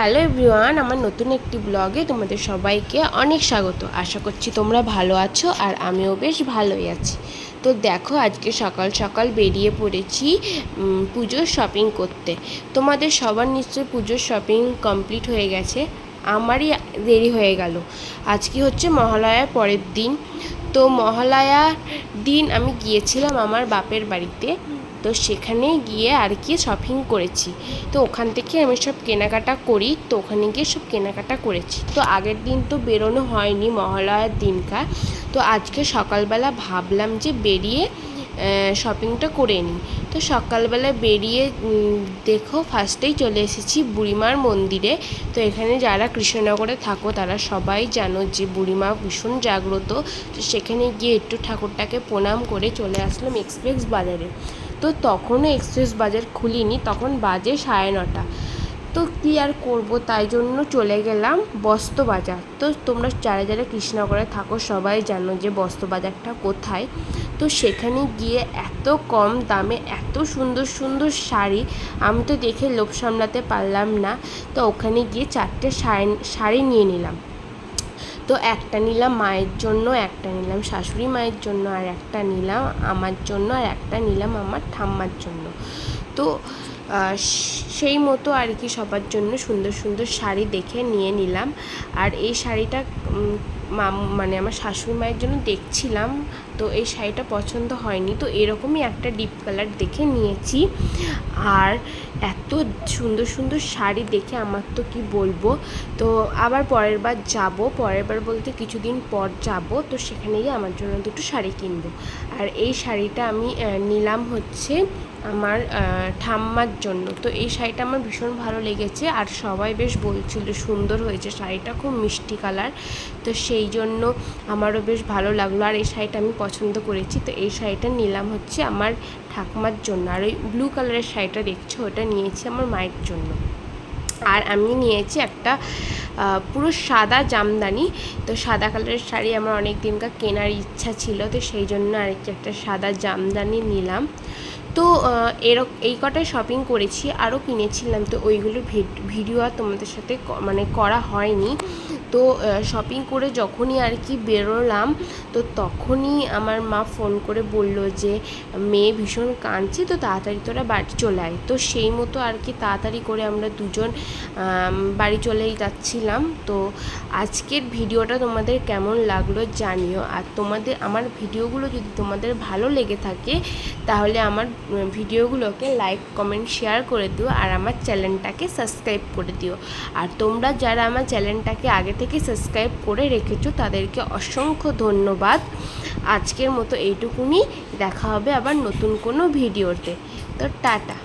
Hello everyone, আমার নতুন একটি ব্লগে তোমাদের সবাইকে অনেক স্বাগত। আশা করছি তোমরা ভালো আছো আর আমিও বেশ ভালোই আছি। তো দেখো, আজকে সকাল সকাল বেরিয়ে পড়েছি পুজোর শপিং করতে। তোমাদের সবার নিশ্চয়ই পুজোর শপিং কমপ্লিট হয়ে গেছে, আমারই দেরি হয়ে গেল। আজকে হচ্ছে মহালয়ার পরের দিন। তো মহালয়ার দিন আমি গিয়েছিলাম আমার বাপের বাড়িতে। তো সেখানে গিয়ে আর কি শপিং করেছি। তো ওখান থেকে আমি সব কেনাকাটা করি, তো ওখানে গিয়ে সব কেনাকাটা করেছি। তো আগের দিন তো বেরোনো হয়নি মহালয়ার দিনকার। তো আজকে সকালবেলা ভাবলাম যে বেরিয়ে শপিংটা করে নিই। তো সকালবেলা বেরিয়ে দেখো ফার্স্টেই চলে এসেছি বুড়িমার মন্দিরে। তো এখানে যারা কৃষ্ণনগরে থাকো তারা সবাই জানো যে বুড়িমা ভীষণ জাগ্রত। তো সেখানে গিয়ে একটু ঠাকুরটাকে প্রণাম করে চলে আসলাম এক্সপ্রেস বাজারে। তো তখনও এক্সপ্রেস বাজার খুলিনি, তখন বাজে 9:30। তো কী আর করবো, তাই জন্য চলে গেলাম বস্ত্র বাজার। তো তোমরা যারা যারা কৃষ্ণনগরে থাকো সবাই জানো যে বস্ত্র বাজারটা কোথায়। তো সেখানে গিয়ে এত কম দামে এত সুন্দর সুন্দর শাড়ি, আমি তো দেখে লোভ সামলাতে পারলাম না। তো ওখানে গিয়ে 4টে শাড়ি নিয়ে নিলাম। তো একটা নিলাম মায়ের জন্য, একটা নিলাম শাশুড়ি মায়ের জন্য, আর একটা নিলাম আমার জন্য, আর একটা নিলাম আমার ঠাম্মার জন্য। তো সেই মতো আর কি সবার জন্য সুন্দর সুন্দর শাড়ি দেখে নিয়ে নিলাম। আর এই শাড়িটা মানে আমার শাশুড়ি মায়ের জন্য দেখছিলাম, তো এই শাড়িটা পছন্দ হয়নি, তো এরকমই একটা ডিপ কালার দেখে নিয়েছি। আর এত সুন্দর সুন্দর শাড়ি দেখে আমার তো কি বলবো। তো আবার পরের বার বলতে কিছুদিন পর যাব, তো সেখানে গিয়ে আমার জন্য দুটো শাড়ি কিনবো। আর এই শাড়িটা আমি নিলাম হচ্ছে আমার ঠাম্মার জন্য। তো এই শাড়িটা আমার ভীষণ ভালো লেগেছে, আর সবাই বেশ বলছিল সুন্দর হয়েছে শাড়িটা, খুব মিষ্টি কালার। তো সেই জন্য আমারও বেশ ভালো লাগলো, আর এই শাড়িটা আমি পছন্দ করেছি। তো এই শাড়িটা নিলাম হচ্ছে আমার ঠাকুমার জন্য। আর ওই ব্লু কালারের শাড়িটা দেখছো, ওটা নিয়েছি আমার মায়ের জন্য। আর আমি নিয়েছি একটা পুরো সাদা জামদানি। তো সাদা কালারের শাড়ি আমার অনেক দিনকার কেনার ইচ্ছা ছিল, তো সেই জন্য আরেকটি একটা সাদা জামদানি নিলাম। তো এই কটায় শপিং করেছি, আরও কিনেছিলাম, তো ওইগুলোর ভিডিও আর তোমাদের সাথে মানে করা হয়নি। তো শপিং করে যখনই আর কি বেরোলাম, তো তখনই আমার মা ফোন করে বলল যে মেয়ে ভীষণ কাঁদছে, তো তাড়াতাড়ি তোরা বাড়ি চলে আয়। তো সেই মতো আর কি তাড়াতাড়ি করে আমরা দুজন বাড়ি চলেই যাচ্ছিলাম। তো আজকের ভিডিওটা তোমাদের কেমন লাগলো জানিও। আর আমার ভিডিওগুলো যদি তোমাদের ভালো লেগে থাকে তাহলে আমার ভিডিওগুলোকে লাইক কমেন্ট শেয়ার করে দিও, আর আমার চ্যানেলটাকে সাবস্ক্রাইব করে দিও। আর তোমরা যারা আমার চ্যানেলটাকে আগে থেকে সাবস্ক্রাইব করে রেখেছো তাদেরকে অসংখ্য ধন্যবাদ। আজকের মতো এইটুকুনি, দেখা হবে আবার নতুন কোনো ভিডিওতে। তো টাটা।